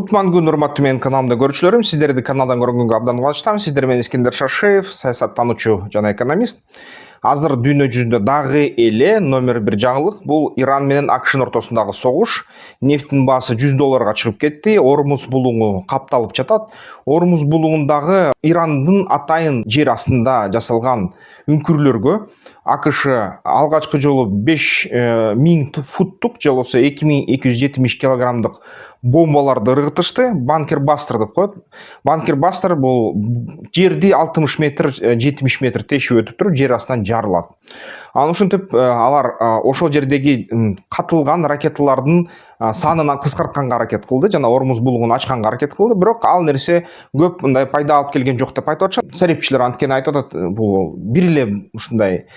Кутман күн урматтуу менин каналымда көрүүчүлөрүм, сиздерди каналдан көргөнгө абдан кубанычтамын. Сиздер менен Искендер Шашеев, саясаттануучу жана экономист. Азыр дүйнө жүзүндө дагы эле номер бир жаңылык бул Иран менен АКШнын ортосундагы согуш. Нефттин баасы $100 чыгып кетти. Ормуз булуңу капталып жатат. Ормуз булуңундагы Ирандын атайын жер астында жасалган үңкүрлөргө АКШ алгачкы жолу 5000 футтук же болбосо 2270 килограммдык бомбаларды ыргытышты. Банкер бастер деп коет. Банкер бастер бул жерди 60 метр 70 метр тешип өтүп туруп жер астынан жарылат. Анан ушинтип алар ошол жердеги катылган ракеталардын санынан кыскартканга аракет кылды жана Ормуз булуңун ачканга аракет кылды. Бирок ал нерсе көп мындай пайда алып келген жок деп айтып атышат. Сарапчылар анткени айтып атат, бул бир эле ушундай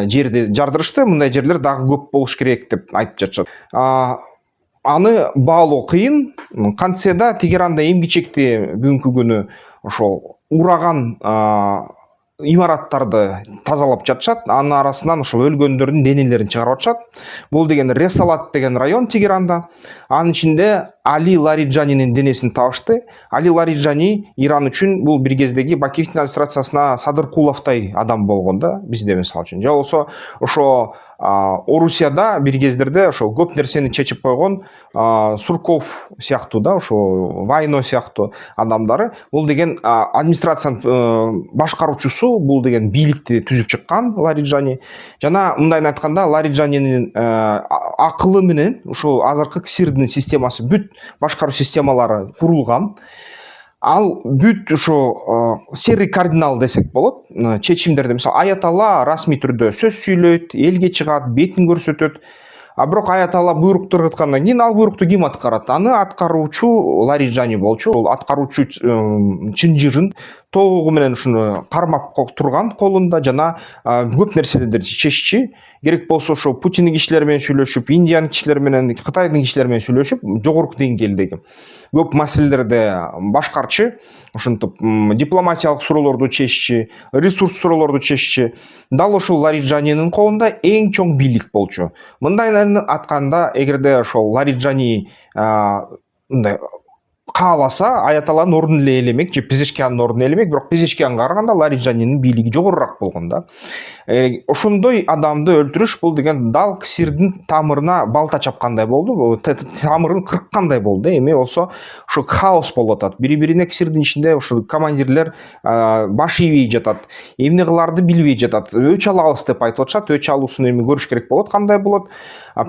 жерди жардырышты, мындай жерлер дагы көп болуш керек деп айтып жатышат. Аны баалоо кыйын. Кантсе да Тегеранда эми-кечекти бүгүнкү күнү ошол ураган имараттарды тазалап жатышат. Анын арасынан ошол өлгөндөрдүн денелерин чыгарып атышат. Бул деген Ресалат деген район Тегеранда. Анын ичинде Али Лариджанинин денесин табышты. Али Лариджани Иран үчүн бул бир кездеги Бакиевдин администрациясына Садыркуловдой адам болгон да, бизде мисалы үчүн. Же болбосо ошо Орусияда бир кездерде ошо көп нерсени чечип койгон Сурков сыяктуу да, ошо Вайно сыяктуу адамдары. Бул деген администрациянын башкаруучусу, бул деген бийликти түзүп чыккан Лариджани. Жана мындайын айтканда Лариджанинин акылы менен ушул азыркы КСИРдин системасы, бүт башкаруу системалары курулган. Ал бүт ошо серый кардинал десек болот. Чечимдерди мисалы Аяталла расмий түрдө сөз сүйлөйт, элге чыгат, бетин көрсөтөт. Бирок Аяталла буйрукту ыргыткандан кийин ал буйрукту ким аткарат? Аны аткаруучу Лариджани болчу. Ол аткаруучу чынжырын толугу менен ушуну кармап турган колунда жана көп нерселерди чеччи. Керек болсо ошо Путиндин кишилери менен сүйлөшүп, Индиянын кишилери менен, Кытайдын кишилери менен сүйлөшүп, жогорку деңгээлдеги көп маселелерди башкарчы. Ошентип дипломатиялык суроолорду чеччи, ресурс суроолорду чеччи. Дал ошол Лариджанинин колунда эң чоң бийлик болчу. Мындайын атканда, эгерде ошол Лариджани мындай кааласа, Аяталланын ордун эле ээлемек же Пезешкиянын ордун ээлемек, бирок Пезешкиянга караганда Лариджанинин бийлиги жогорураак болгон да. Ошондой адамды өлтүрүш бул деген дал КСИРдин тамырына балта чапкандай болду, тамырын кырккандай болду. Эми болсо ошо хаос болуп атат. Бири-бирине КСИРдин ичинде ошо командирлер баш ийбей жатат, эмне кыларды билбей жатат. Өч алабыз деп айтып атышат. Өч алуусун эми көрүш керек болот, кандай болот.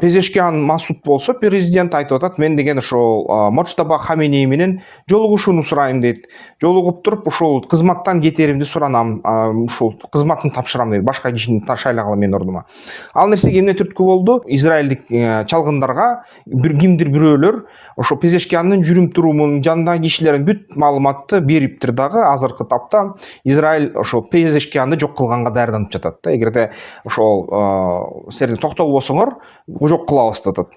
Пезешкиян Масуд болсо, президент айтып атат, мен деген ошол Мочтаба Хаменеи менен жолугушууну сурайм дейт. Жолугуп туруп ошол кызматтан кетеримди суранам, ошол кызматын тапшырам дейт. Башка кишини шайлагыла менин ордума. Ал нерсеге эмне түрткү болду? Израилдик чалгындарга кимдир бирөөлөр ошо Пезешкиянын жүрүм турумун, жандагы кишилердин бүт маалыматты бериптир дагы. Азыркы тапта Израиль ошо Пезешкиянды жок кылганга даярданып жатат да. Эгерде ошол силер токтолбосоңор, жок кылабыз деп атат.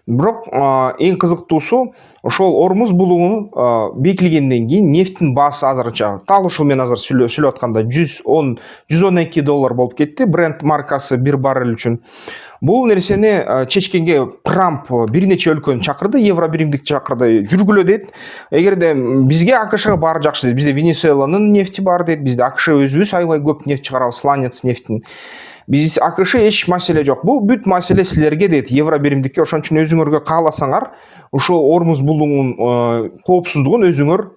Бирок эң кызыктуусу ошол Ормуз булуңу бекилгенден кийин нефттин баасы азырынча тал ушул мен азыр сүйлөп атканда $112 болуп кетти. Brent маркасы бир баррель үчүн. Бул нерсени чечкенге Трамп бир нече өлкөнү чакырды, Евробиримдик чакырды, жүргүлө дейт. Эгерде бизге АКШга баары жакшы дейт. Бизде Венесуэланын нефти бар дейт. Бизде АКШ өзүбүз аябай көп нефт чыгарабыз, сланец нефтин. Биз АКШ эч маселе жок. Бул бүт маселе силерге дейт, Евробиримдикке. Ошон үчүн өзүңөргө кааласаңар, ошол Ормуз булуңунун коопсуздугун өзүңөр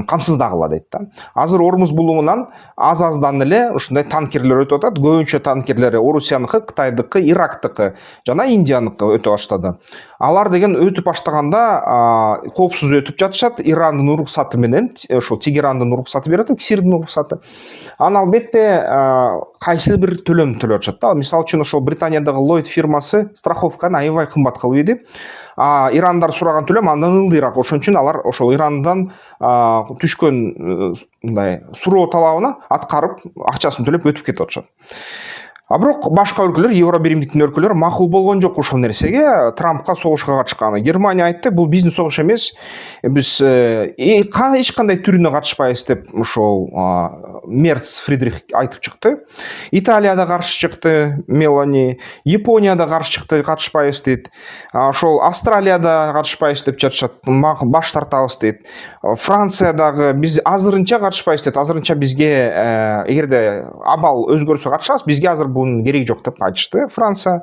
камсыздагыла дейт да. Азыр Ормуз булуңунан аз-аздан эле ушундай танкерлер өтүп атат. Көбүнчө танкерлери Орусияныкы, Кытайдыкы, Ирактыкы жана Индияныкы өтө баштады. Алар деген өтүп баштаганда коопсуз өтүп жатышат. Ирандын уруксаты менен, ошол Тегерандын уруксаты берет, КСИРдин уруксаты. Анан албетте кайсы бир төлөм төлөп атышат да. Мисалы үчүн ошол Британиядагы Lloyd фирмасы страховканы аябай кымбат кылып иди. Ирандар сураган төлөм андан ылдыйраак. Ошон үчүн алар ошол Ирандан түшкөн мындай суроо талабына аткарып, акчасын төлөп өтүп кетип атышат. бирок башка өлкөлөр, евро биримдиктин өлкөлөрү макул болгон жок ушул нерсеге, Трампка согушка катышканы. Германия айтты, бул биздин согуш эмес, биз эч кандай түрүнө катышпайбыз деп ошол Мерц Фридрих айтып чыкты. Италия да каршы чыкты, Мелани, Япония да каршы чыкты, катышпайбыз дейт. Ошол Австралия да катышпайбыз деп жатышат, баш тартабыз дейт. Франция дагы биз азырынча катышпайбыз дейт. Азырынча бизге эгерде абал өзгөрсө катышабыз, бизге азыр бунун кереги жок деп айтышты Франция,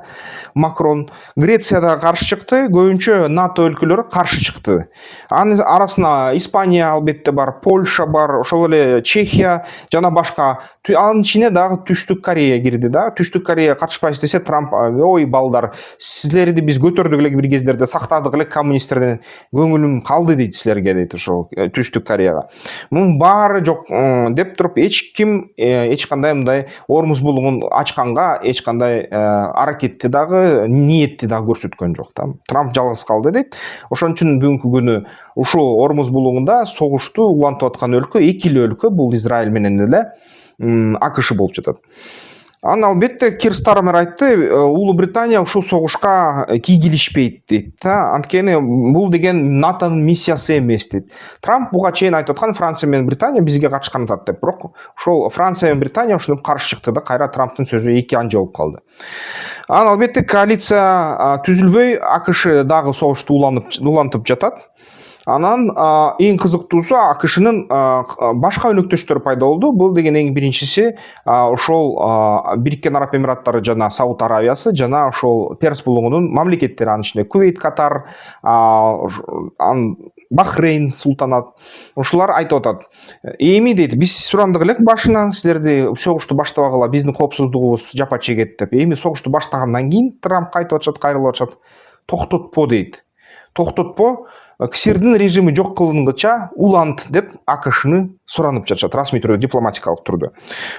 Макрон. Греция да каршы чыкты, көбүнчө НАТО өлкөлөрү каршы чыкты. Анын арасына Испания албетте бар, Польша бар, ошол эле Чехия жана башка. Анын ичине дагы Түштүк Корея кирди да. Түштүк Корея катышпайбыз десе, Трамп ой балдар, силерди биз көтөрдүк эле бир кездерде, сактадык эле коммунисттерден, көңүлүм калды дейт силерге дейт ошол Түштүк Кореяга. Мунун баары жок деп туруп эч ким эч кандай мындай Ормуз булугун ачканга эч кандай аракетти дагы, ниетти дагы көрсөткөн жок да. Трамп жалгыз калды дейт. Ошон үчүн бүгүнкү күнү ушул Ормуз булугунда согушту улантып аткан өлкө эки эле өлкө, бул Израиль менен эле АКШ болуп жатат. Анан албетте Кир Стармер айтты, Улуу Британия ушул согушка кийгилишпейт дейт да. Анткени бул деген НАТОнун миссиясы эмес дейт. Трамп буга чейин айтып аткан, Франция менен Британия бизге катышкан атат деп. Бирок ошол Франция менен Британия ушуга каршы чыкты да, кайра Трамптын сөзү эки анча болуп калды. Анан албетте коалиция түзүлбөй, АКШ дагы согушту улантып жатат. Анан эң кызыктуусу АКШнын башка өнөктөштөрү пайда болду. Бул деген эң биринчиси ошол Бириккен Араб Эмираттары жана Сауд Аравиясы жана ошол Перс булугунун мамлекеттери, анын ичинде Кувейт, Катар, Бахрейн султанат. Ошолар айтып атат. Эми дейт, биз сурандык элек башынан, силерди согушту баштабагыла, биздин коопсуздугубуз жапа чегет деп. Эми согушту баштагандан кийин Трамп кайтып атышат, кайрылып атышат. Токтотпо дейт. Токтотпо, КСРдин режими жок кылынгыча улант деп АКШны суранып жатышат, расмий түрдө, дипломатикалык түрдө.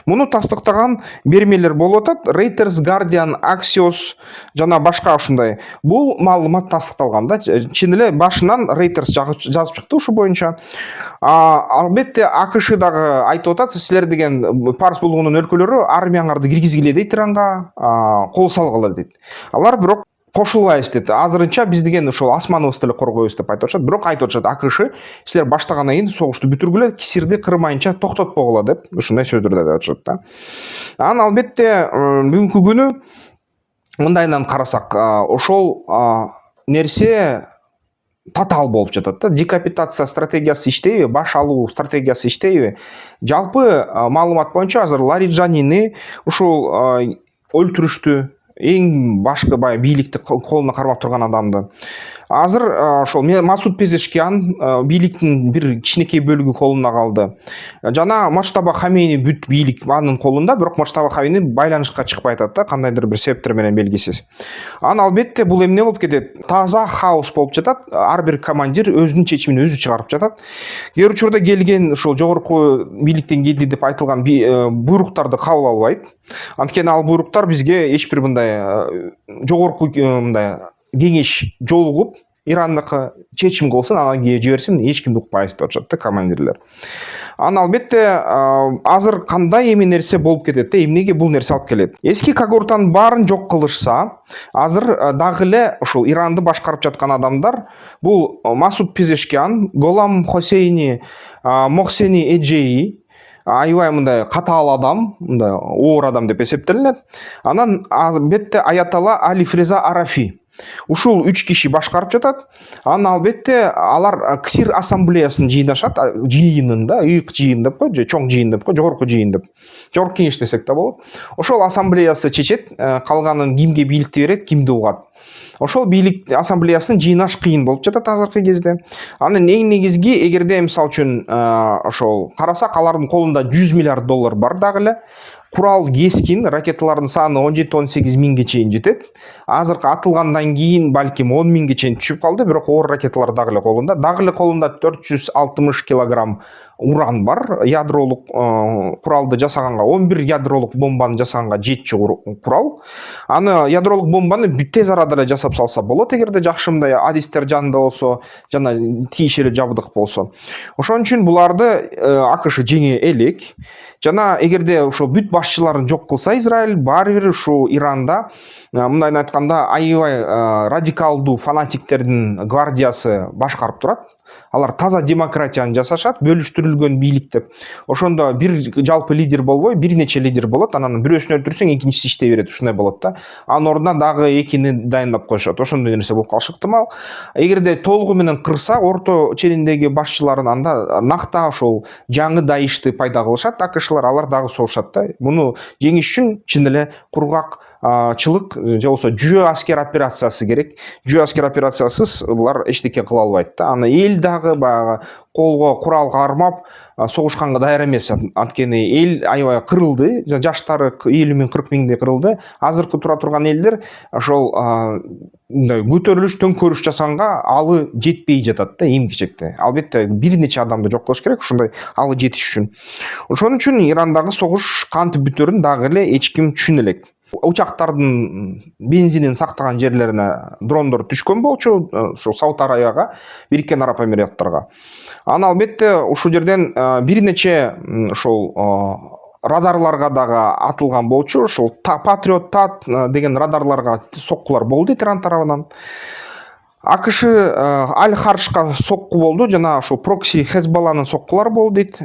Муну тастыктаган бермелер болуп атат. Reuters, Guardian, Axios жана башка ушундай. Бул маалымат тастыкталган да. Чын эле башынан Reuters жазып чыкты ушу боюнча. Албетте АКШ дагы айтып атат, силер деген Парс булугунун өлкөлөрү армияңарды киргизгиле дейт Иранга, кол салгыла дейт. Алар бирок кошулбайбыз дейт. Азырынча биз деген ошол асманыбызды эле коргойбуз деп айтып атышат. Бирок айтып атышат, АКШ силер баштагандан кийин согушту бүтүргүлө, КСРди кырмайынча токтотпогула деп ушундай сөздөрдү айтып атышат да. Анан албетте бүгүнкү күнү мындайынан карасак, ошол нерсе татаал болуп жатат да. Декапитация стратегиясы иштейби, баш алуу стратегиясы иштейби? Жалпы маалымат боюнча азыр Лариджанини ушул өлтүрүштү, эң башкы бийликти колуна кармап турган адамды. Азыр ошол Масуд Пезешкиан бийликтин бир кичинекей бөлүгү колуна калды. Жана Мочтаба Хамейни бүт бийлик анын колунда, бирок Мочтаба Хамейни байланышка чыкпай атат да, кандайдыр бир себептер менен белгисиз. Анан албетте бул эмне болуп кетет? Таза хаос болуп жатат. Ар бир командир өзүнүн чечимин өзү чыгарып жатат. Кээ бир учурда келген ошол жогорку бийликтен келди деп айтылган буйруктарды кабыл албайт. Анткени ал буйруктар бизге эч бир мындай жогорку мындай кеңеш жолугуп, Ирандыкы чечим кылсын, анан кийин жиберсин, эч кимди укпайбыз деп атышат да командирлер. Анан албетте азыр кандай эми нерсе болуп кетет да, эмнеге бул нерсе алып келет? Эски когортанын баарын жок кылышса, азыр дагы эле ушул Иранды башкарып жаткан адамдар, бул Масуд Пезешкиан, Голам Хосейни, Мохсени Эджеи, аябай мындай катаал адам, мындай оор адам деп эсептелинет. Анан албетте Аятолла Али Фреза Арафи. Ушул 3 киши башкарып жатат. Анан албетте алар КСР ассамблеясын жыйнашат, жыйынында, ыйык жыйын деп кой, же чоң жыйын деп кой, жогорку жыйын деп. Жогорку кеңеш десек да болот. Ошол ассамблеясы чечет, калганын кимге бийликти берет, кимди угат. Ошол бийлик ассамблеясын жыйнаш кыйын болуп жатат азыркы кезде. Анын эң негизги, эгерде мисалы үчүн ошол карасак, алардын колунда 100 миллиард доллар бар дагы эле. Курал кескин, ракеталардын саны 17-18 миңге чейин жетет. Азыркы атылгандан кийин балким 10 миңге чейин түшүп калды, бирок оор ракеталар дагы эле колунда. Дагы эле колунда 460 килограмм уран бар, ядролук куралды жасаганга 11 ядролук бомбаны жасаганга жетчү курал. Аны ядролук бомбаны тез арада эле жасап салса болот, эгерде жакшы мындай адистер жанында болсо жана тиешелүү жабдык болсо. Ошон үчүн буларды АКШ жеңе элек. Жана эгерде ошо бүт башчыларын жок кылса Израиль, баары бир ушу Иранда мындайын айтканда аябай радикалдуу фанатиктердин гвардиясы башкарып турат. Алар таза демократияны жасашат, бөлүштүрүлгөн бийлик деп. Ошондо бир жалпы лидер болбой, бир нече лидер болот. Анан бирөөсүн өлтүрсөң, экинчиси иштей берет, ушундай болот да. Анын ордуна дагы экини дайындап коюшат. Ошондой нерсе болуп калышы ыктымал. Эгерде толугу менен кырса, орто чениндеги башчыларын анда накта ошол жаңы Даишти пайда кылышат. АКШлар алар дагы согушат да. Муну жеңиш үчүн чын эле кургак чылык же болбосо жүйө аскер операциясы керек. Жүйө аскер операциясыз булар эчтеке кыла албайт да. Аны эл дагы баягы колго курал кармап согушканга даяр эмес. Анткени эл аябай кырылды, жаштары 50 миң 40 миңдей кырылды. Азыркы тура турган элдер ошол мындай көтөрүлүш, төңкөрүш жасаганга алы жетпей жатат да эми-кечекте. Албетте бир нече адамды жок кылыш керек ушундай алы жетиш үчүн. Ошон үчүн Ирандагы согуш кантип бүтөрүн дагы эле эч ким түшүнө элек. Учактардын бензинин сактаган жерлерине дрондор түшкөн болчу, ошо Сауд Арабияга, Бириккен Араб Эмираттарга. Аны албетте ушул жерден бир нече ошол радарларга дагы атылган болчу. Ошол Патриот Тат деген радарларга соккулар болду Иран тарабынан. АКШ Аль-Харшка сокку болду, жана ошол прокси Хезбалланын соккулары болду дейт.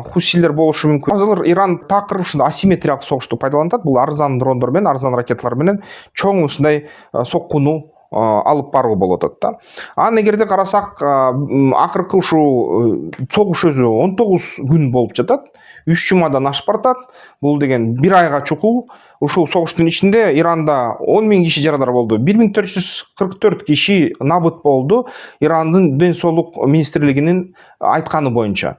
Хусилер болушу мүмкүн. Азыр Иран такыр ушундай асимметриялык согушту пайдаланат. Бул арзан дрондор менен, арзан ракеталар менен чоң ушундай соккуну алып баруу болот да. Анан эгерде карасак, акыркы ушул согуш өзү 19 күн болуп жатат. 3 жумадан ашып баратат. Бул деген бир айга чукул. Ушул согуштун ичинде Иранда 10 миң киши жарадар болду. 1444 киши набыт болду Ирандын ден соолук министрлигинин айтканы боюнча.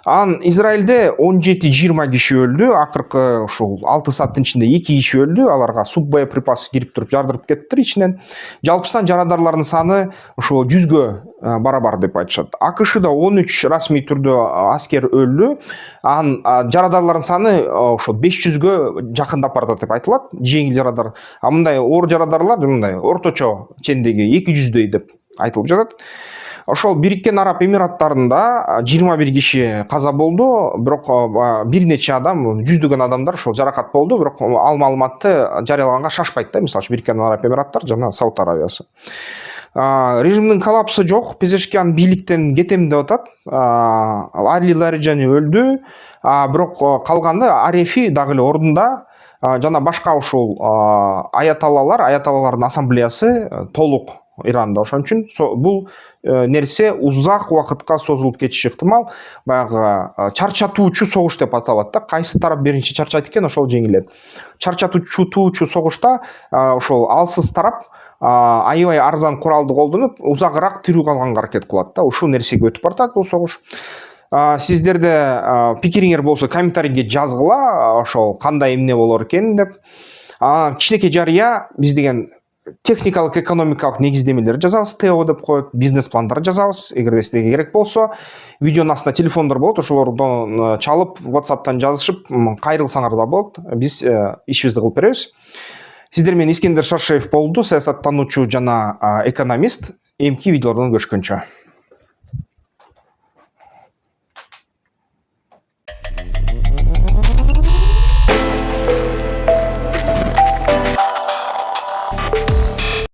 Анан Израилде 17-20 киши өлдү. Акыркы ушул 6 сааттын ичинде 2 киши өлдү. Аларга суббоеприпас кирип туруп жардырып кетиптир ичинен. Жалпысынан жарадарлардын саны ошо 100гө барабар деп айтышат. АКШда 13 расмий түрдө аскер өлдү. Анан жарадарлардын саны ошо 500гө жакындап барат деп айтылат. Жеңил жарадар. А мындай оор жарадарлар мындай орточо чендеги 200дөй деп айтылып жатат. Ошол Бириккен Араб Эмираттарында 21 киши каза болду, бирок бир нече адам, жүздөгөн адамдар ошол жаракат болду, бирок ал маалыматты жарыялаганга шашпайт да, мисалы Бириккен Араб Эмираттар жана Сауд Арабиясы. Режимдин коллапсы жок, Пезешкиан бийликтен кетем деп атат. Али Лариджани өлдү, бирок калганы Арефи дагы эле ордунда. Жана башка ушул аяталлардын ассамблеясы толук Иранда. Ошон үчүн бул нерсе узак убакытка созулуп кетиши ыктымал. Баягы чарчатуучу согуш деп аталат да. Кайсы тарап биринчи чарчайт экен, ошол жеңилет. Чарчатуучу согушта ошол алсыз тарап аябай арзан куралды колдонуп, узагыраак тирүү калганга аракет кылат да. Ушул нерсеге өтүп баратат бул согуш. Сиздерде пикириңер болсо комментарийге жазгыла, ошол кандай эмне болор экен деп. Кичинекей жарыя биз деген техникалык экономикалык негиздемелер жазабыз, ТО деп коет, бизнес пландар жазабыз. Эгерде силерге керек болсо, видеонун астында телефондор болот, ошолордон чалып, WhatsApp'тан жазышып, кайрылсаңар да болот. Биз ишибизди кылып беребиз. Сиздер менен Искендер Шаршеев болду, саясаттануучу жана экономист. Эмки видеолордон көрүшкөнчө.